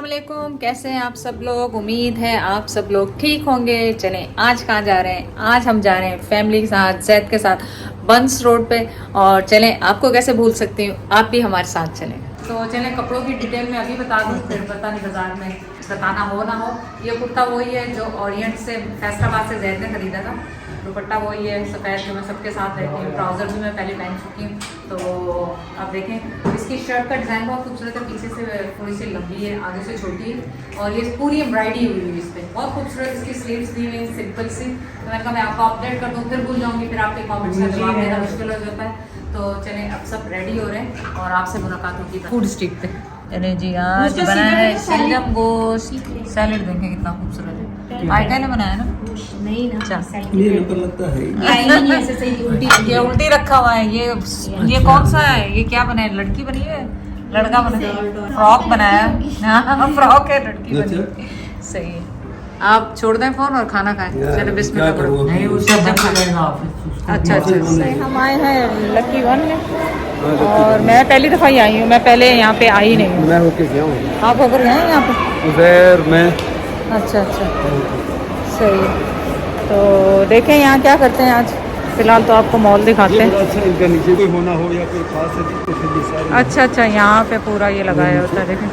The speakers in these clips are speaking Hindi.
अस्सलामुअलैकुम, कैसे हैं आप सब लोग। उम्मीद है आप सब लोग ठीक होंगे। चलें आज कहाँ जा रहे हैं। आज हम जा रहे हैं फैमिली के साथ, जैद के साथ बंस रोड पे। और चलें, आपको कैसे भूल सकती हूँ, आप भी हमारे साथ चलें। तो चलें, कपड़ों की डिटेल में अभी बता दूँ, फिर पता नहीं बाजार में बताना हो ना हो। ये कुर्ता वही है जो ओरिएंट से, फैसलाबाद से जैद ने खरीदा था। दुपट्टा वही है सफ़ेद जो मैं सबके साथ रहती हूँ। ट्राउज़र भी मैं पहले पहन चुकी हूँ। तो आप देखें, इसकी शर्ट का डिज़ाइन बहुत खूबसूरत है। पीछे से थोड़ी सी लंबी है, आगे से छोटी है, और ये पूरी एम्ब्रॉयडरी हुई है इस पर। बहुत खूबसूरत इसकी स्लीव्स दी हुई है, सिंपल सी। तो मैंने कहा मैं आपको अपडेट कर दूँ, फिर भूल जाऊँगी, फिर आपके कॉमेंट्स का जवाब देना मुश्किल हो जाता है। तो चलें, अब सब रेडी हो रहे हैं और आपसे मुलाकात होगी फूड स्ट्रीट पे। चले जी, आज बनाया है शलजम गोश्त सैलेड। देखें कितना खूबसूरत है। आयका ने बनाया ना? नहीं ना, ये नंबर लगता है। ऐसे सही उल्टी ये उल्टी रखा हुआ है। ये कौन सा है? ये क्या बनाया? लड़की बनी है, लड़का बना, फ्रॉक बनाया। हाँ, फ्रॉक है, लड़की बनी है। सही है। आप छोड़ दें फोन और खाना खाएं। चलो बिस्मिल्लाह करो। अच्छा अच्छा, हम आए हैं लकी वन में और मैं पहली दफ़ा ही आई हूँ। मैं पहले यहाँ पे आई नहीं हूँ। मैं होके गया हूँ। आप होकर गए हैं यहाँ पे? उधर मैं। अच्छा अच्छा, सही है। तो देखें यहाँ क्या करते हैं आज। फिलहाल तो आपको मॉल दिखाते हैं। अच्छा, इनका नीचे कोई होना हो या कोई खास है तो फिर ये सारे अच्छा अच्छा, यहाँ पे पूरा ये लगाया होता है। देखें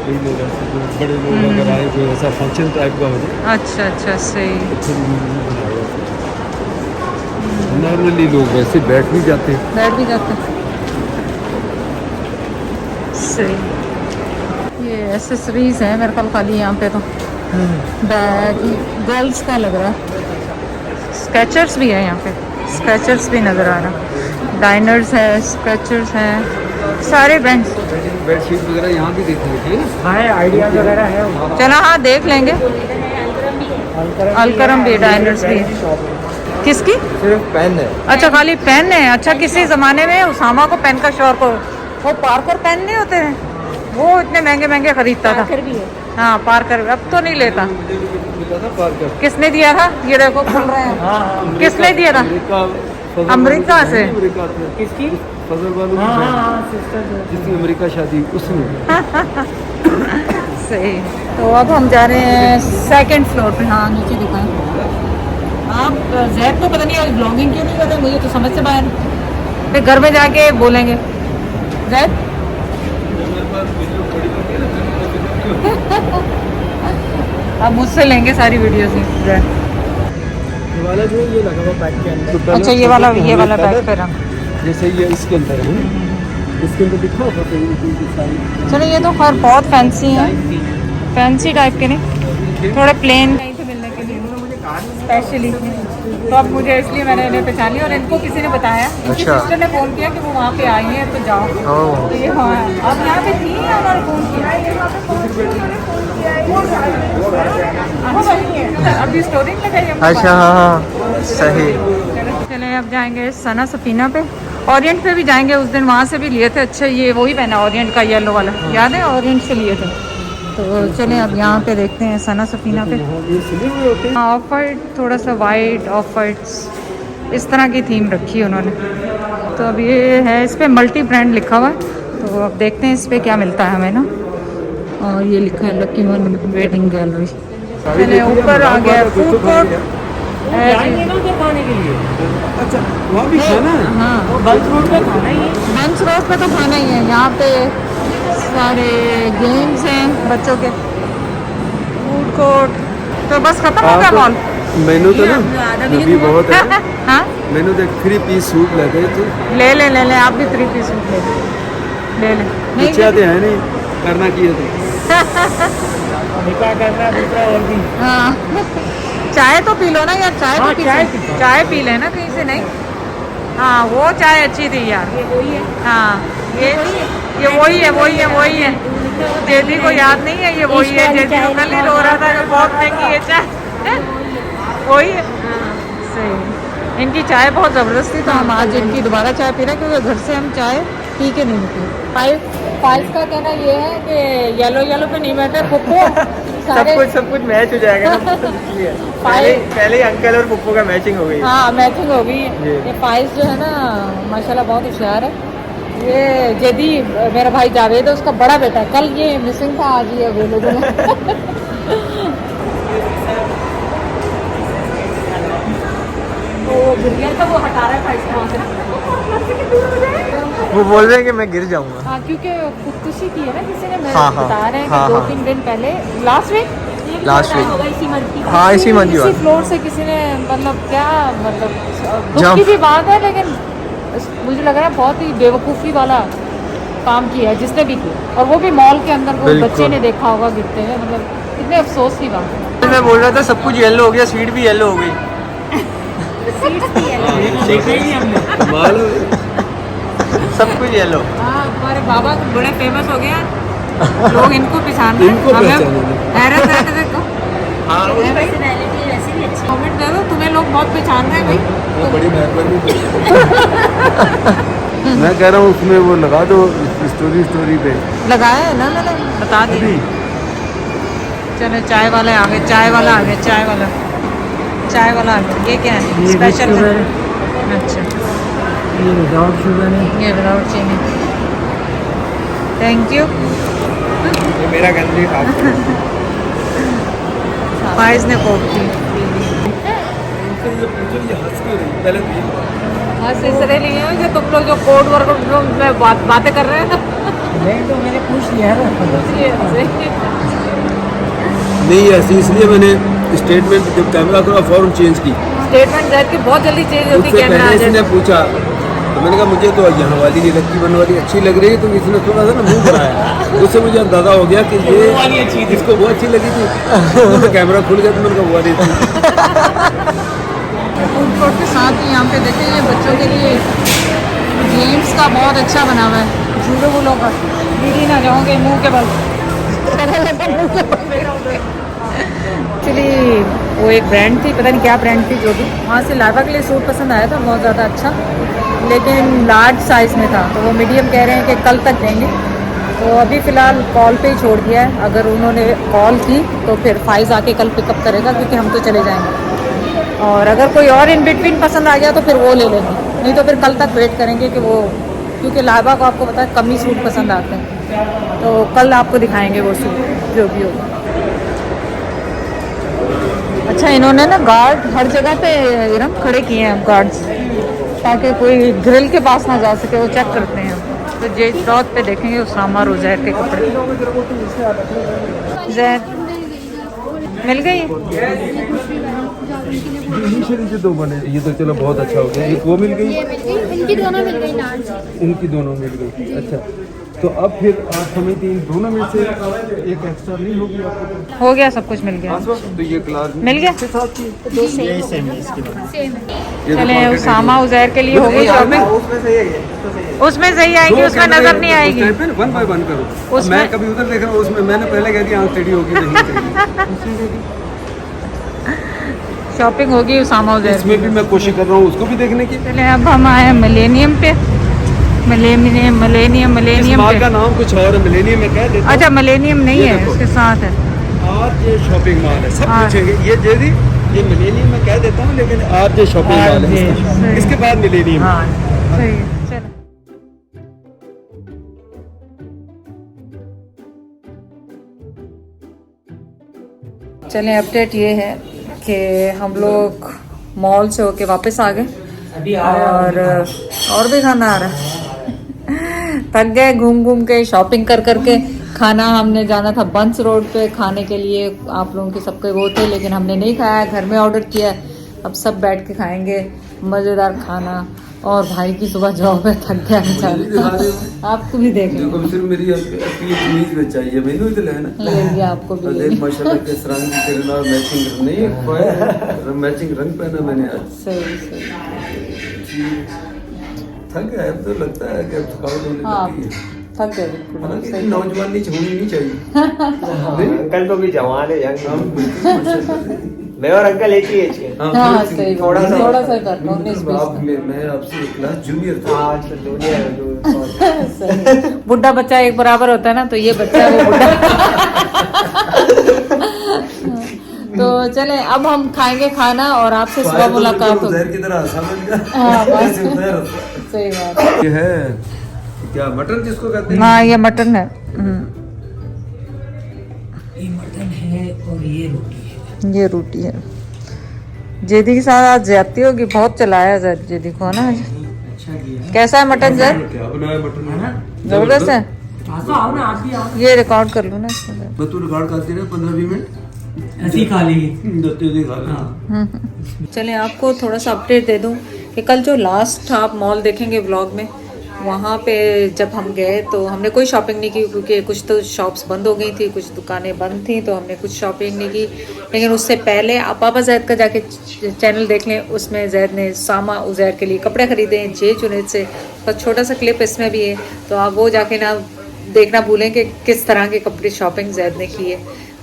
कई लोग ऐसे जो बड़े लोग अगर आए, कोई ऐसा फंक्शन टाइप का हो जाए अच्छा अच्छा, सही। तो फिर नॉर्मली लोग वैसे बैठ भी जाते हैं। बैठ भी जाते हैं, सही। ये एसेसरीज है मेरे ख्याल खाली यहाँ पे। तो बैग गर्ल्स का लग रहा है। स्केचर्स भी है यहाँ पे, स्केचर्स भी नज़र आ रहा। डाइनर्स है, स्केचर्स हैं, सारे ब्रांड्स। बेडशीट वगैरह यहाँ भी देख लीजिए ना। हाँ, आइडियाज वगैरह है। चलो हाँ, देख लेंगे। अलकरम भी, डाइनर्स भी। किसकी? सिर्फ पेन है। अच्छा, खाली पेन है। अच्छा, किसी ज़माने में उसामा को पेन का शौक हो, वो पार्कर पेन नहीं होते हैं, वो इतने महंगे महंगे खरीदता था। भी है। हाँ, पार्कर। अब तो नहीं लेता। मिला था पार्कर। किसने दिया था? ये देखो खुल रहे हैं। किसने दिया था? अमेरिका से। अमेरिका से। किसकी? फजल वालों की जिसकी अमेरिका शादी उसमें। सही। तो अब हम जा रहे हैं सेकंड फ्लोर पे। हाँ, नीचे दिखाएं आप। जैद को पता नहीं आज ब्लॉगिंग क्यों नहीं कर रहे, मुझे तो समझ से बाहर। फिर घर में जाके बोलेंगे जैद। अब मुझसे लेंगे सारी वीडियोस ही। ये वाला जो है ये लगा हुआ बैग के अंदर। अच्छा, ये वाला बैग पे रख। जैसे ये इसके अंदर है, इसके अंदर दिखो। चलो, ये तो खैर बहुत फैंसी है, फैंसी टाइप के नहीं, थोड़े प्लेन थे मिलने के लिए स्पेशली। तो अब मुझे इसलिए मैंने इन्हें पहचान लिया और इनको किसी ने बताया। इनकी सिस्टर ने फ़ोन किया कि वो वहाँ पे आई हैं तो जाओ। तो ये हाँ, अब यहाँ पे थी ना, उन्होंने फ़ोन किया। अभी स्टोरी में लगाई। अच्छा, हाँ सही। चले, अब जाएंगे सना सफीना पे। ओरिएंट पे भी जाएंगे, उस दिन वहाँ से भी लिए थे। अच्छा, ये वही पहना ओरिएंट का येलो वाला, याद है? ओरिएंट से लिए थे। तो चलें अब यहाँ पे देखते हैं सना सफीना पे। ऑफ वाइट, थोड़ा सा वाइट ऑफ वाइट्स, इस तरह की थीम रखी है उन्होंने। तो अब ये है, इस पर मल्टी ब्रांड लिखा हुआ है। तो अब देखते हैं इस पर क्या मिलता है हमें ना। और ये लिखा है लकी वन वेडिंग गैलरी। चले, ऊपर आ गया फूड कोर्ट खाने के लिए। अच्छा, वहाँ भी खाना है? हाँ, बंस रोड पे खाना ही है। बंस रोड पे तो खाना ही है। यहाँ पे सारे गेम्स हैं बच्चों के, फूड कोर्ट। तो बस खत्म हो गया मॉल। मेनू तो ना अभी बहुत है। हाँ, मेनू तो 3 पीस सूट लगे थे। ले आप भी 3 पीस ले ले। पीछे आते हैं नहीं करना किए थे। निकाह करना दूसरा और भी। हाँ, चाय तो पी लो ना यार। चाय तो चाय पी लेना कहीं से। नहीं, हाँ, वो चाय अच्छी थी यार। ये वही है। हाँ, ये वही है। जेदी को याद नहीं है, ये वही है। जेदी को कल ही रो रहा था कि बहुत महंगी है चाय। वही है, सही। इनकी चाय बहुत ज़बरदस्त थी, तो हम आज इनकी दोबारा चाय पी रहे हैं, क्योंकि घर से हम चाय पी के नहीं निकले। फाइव का कहना ये है कि येलो पे नहीं बैठे पुप्पो। सब कुछ मैच हो जाएगा ना। पहले ही अंकल और पुप्पो का मैचिंग हो गई। हाँ, मैचिंग हो गई है। ये फाइव जो है ना, माशाल्लाह बहुत होशियार है। ये जदी मेरा भाई जावेद है, उसका बड़ा बेटा, कल ये मिसिंग था, आज ये अवेलेबल है। तो गिर गया था, वो हटा रहा था इसको वहाँ से। वो बोल रहे हैं कि मैं गिर जाऊंगा। हाँ, क्योंकि खुदकुशी की है ना किसी ने, मेरे हाँ, बता रहे हैं कि हाँ, 2-3 दिन पहले, लास्ट वीक इसी मंथ की बात। फ्लोर से किसी ने, मतलब क्या, मतलब दुख जंप। की भी बात है, लेकिन मुझे लग रहा है बहुत ही बेवकूफ़ी वाला काम किया है जिसने भी किया, और वो भी मॉल के अंदर, वो बिल्कुल। बच्चे ने देखा होगा गिरते हुए, मतलब कितने अफसोस की बात है। मैं बोल रहा था सब कुछ येलो हो गया, सीट भी येलो हो गई। कमाल हो। सब कुछ येलो। हाँ, हमारे बाबा बड़े फेमस हो गए हैं, लोग इनको पहचान रहे हैं, इनको हमें पहचानेंगे। हैरत रहते थे को हाँ, पर्सनैलिटी वैसे भी अच्छी, कमेंट दे दो, तुम्हें लोग बहुत पहचान रहे हैं भाई। बड़ी मेहरबानी। मैं कह रहा हूँ उसमें वो लगा दो स्टोरी पे। लगाया है ना मैंने, बता दी। चलो चाय वाले आ गए, चाय वाला आ गया, चाय वाला आ गया। ये क्या है, स्पेशल है? अच्छा, ये विदाउट शुगर है। ये विदाउट चीनी, थैंक यू। ये मेरा गंदी था। फाइज ने कोक की। पहले बस इसलिए लिए हो कि तुम लोग जो कोड वर्क में बातें कर रहे हैं ना, नहीं तो मैंने पूछ लिया ना। नहीं ऐसी, इसलिए मैंने स्टेटमेंट जब कैमरा थोड़ा फौरन चेंज की। स्टेटमेंट जाहिर कि बहुत जल्दी चेंज होती उससे कैमरा आ पहले जाए। इसने पूछा तो मैंने कहा मुझे तो यहाँ वाली नहीं लगती, वन वाली अच्छी लग रही है, तो इसने थोड़ा सा ना मुंह बनाया। उससे मुझे अंदाजा हो गया कि ये इसको वो अच्छी लगी थी। तो कैमरा खुल गया तो मैंने कहा वो वाली थी। फूड कोर्ट के साथ ही यहाँ पे देखें, ये बच्चों के लिए गेम्स का बहुत अच्छा बना हुआ है, झूले वूलों का। दीदी ना जाओगे मुंह के बल। एक्चुअली वो एक ब्रांड थी, पता नहीं क्या ब्रांड थी, जो भी, वहाँ से लाइबा के लिए सूट पसंद आया था, बहुत ज़्यादा अच्छा, लेकिन लार्ज साइज़ में था, तो वो मीडियम कह रहे हैं कि कल तक देंगे। तो अभी फ़िलहाल कॉल पे ही छोड़ दिया है, अगर उन्होंने कॉल की तो फिर फाइज आके कल पिकअप करेगा, क्योंकि हम तो चले जाएंगे। और अगर कोई और इन बिटवीन पसंद आ गया तो फिर वो ले लेंगे, नहीं तो फिर कल तक वेट करेंगे कि वो, क्योंकि लाइबा को आपको पता है कम ही सूट पसंद आते हैं, तो कल आपको दिखाएंगे वो सूट जो भी होगा। अच्छा, इन्होंने ना गार्ड हर जगह पे ना खड़े किए हैं गार्ड्स, ताकि कोई ग्रिल के पास ना जा सके, वो चेक करते हैं। तो जे शॉट पे देखेंगे उसामा और उजैर के कपड़े। जैद मिल गई? इनिशियली जो दो बने, ये तो चलो बहुत अच्छा हो गया। एक वो मिल गई, इनकी दोनों मिल गई लार्ज। इनकी दोनों मिल गई। अच्छा, तो अब फिर आप हमें तीन दोनों में से एक एक्स्ट्रा नहीं होगी आपको? हो गया, सब कुछ मिल गया, तो ये क्लास मिल गया। के साथ की सेम है। चले उसामा उजैर के लिए हो गई शॉपिंग। उसमें सही है ये, उसमें सही है। उसमें सही आएगी, उसमें नजर नहीं आएगी। वन बाय वन करो। उसमें- मैं कभी उधर देख रहा हूँ, उसमें मैंने पहले कह दिया आंख टेढ़ी होगी, नहीं चाहिए। शॉपिंग होगी उसामा उजैर। इसमें भी मैं कोशिश कर रहा हूँ उसको भी देखने की। चले अब हम आए हैं मिलेनियम पे। मिलेनियम इस माल का पे। नाम कुछ और है, मिलेनियम में कह देता हूँ। अच्छा, मिलेनियम नहीं ये है, देखो। उसके साथ है। आज ये शॉपिंग मॉल है, सब हाँ। पूछेंगे ये जेदी, ये मिलेनियम में कह देता हूँ, लेकिन आज ये शॉपिंग मॉल है। सही। इसके बाद मिलेनियम। हाँ, सही है, चलो। चलें, अपडेट ये है कि हम लोग मॉल से होके वापस आ गए, और भी खाना आ रहा है। थक गए घूम घूम के, शॉपिंग कर करके। खाना हमने जाना था बंस रोड पे खाने के लिए, आप लोगों के सबके वो थे, लेकिन हमने नहीं खाया, घर में ऑर्डर किया। अब सब बैठ के खाएंगे मज़ेदार खाना। और भाई की सुबह जॉब है, थक गया बेचारा। आपको भी देख लो, देखो सिर्फ मेरी अपनी कमीज में चाहिए, मैंने ही तो लेना। ले लिया आपको भी, ले देख लिया। माशाल्लाह किस रंग के ना मैचिंग नहीं, मैचिंग रंग पहना मैंने आज। सही सही। थक गया, अब तो लगता है कि अब थकावट होने हाँ, लगी है। थक गए बिल्कुल, हालांकि सही। नौजवानी होनी नहीं चाहिए। अंकल तो भी जवान है, यंग। हम बिल्कुल माशाल्लाह। मैं और अंकल एक ही एज के। हाँ, सही थोड़ा सा- थोड़ा सा कर 19-20 आप मैं आपसे एक क्लास जूनियर था। हाँ, अच्छा, जूनियर। सही। बुढ़ा बच्चा एक बराबर होता है ना, तो ये बच्चा है वो बुढ़ा। तो चले, अब हम खाएंगे खाना और आपसे सुबह मुलाकात होगी। उधर की तरह आसान बन गया। हाँ, बस। जैसे उधर। सही बात। ये है क्या मटन जिसको कहते हैं? ना ये मटन है। ये मटन है और ये रोटी है। ये रोटी है। जेदी के साथ आज ज्यादती होगी, बहुत चलाया जैद जेदी को ना आज। अच्छा किया। कैसा है मटन जैद? क्या बनाया मटन है ना? जबरदस्त है। आज तो आओ ना, आप भी आओ। ये रिकॉर्ड कर लो ना इसमें। मैं तू रिकॉर्ड करती रहे 15-20 मिनट ऐसे ही खा ली। दत्ते खा लेना। चलिए आपको थोड़ा सा अपडेट दे दूं कि कल जो लास्ट आप मॉल देखेंगे व्लॉग में, वहाँ पे जब हम गए तो हमने कोई शॉपिंग नहीं की, क्योंकि कुछ तो शॉप्स बंद हो गई थी, कुछ दुकानें बंद थी, तो हमने कुछ शॉपिंग नहीं की। लेकिन उससे पहले आप पापा जैद का जाके चैनल देख लें, उसमें जैद ने सामा उजैर के लिए कपड़े खरीदे हैं जे जुनेद से। तो छोटा सा क्लिप इसमें भी है, तो आप वो जाके ना देखना भूलें कि किस तरह के कपड़े शॉपिंग जैद ने की है।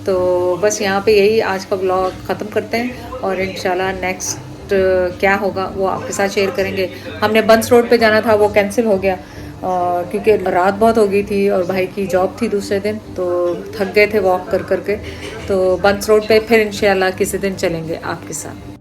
तो बस यहाँ पे यही आज का व्लॉग ख़त्म करते हैं, और इंशाल्लाह नेक्स्ट क्या होगा वो आपके साथ शेयर करेंगे। हमने बंस रोड पे जाना था, वो कैंसिल हो गया क्योंकि रात बहुत हो गई थी और भाई की जॉब थी दूसरे दिन, तो थक गए थे वॉक कर करके। तो बंस रोड पे फिर इंशाल्लाह किसी दिन चलेंगे आपके साथ।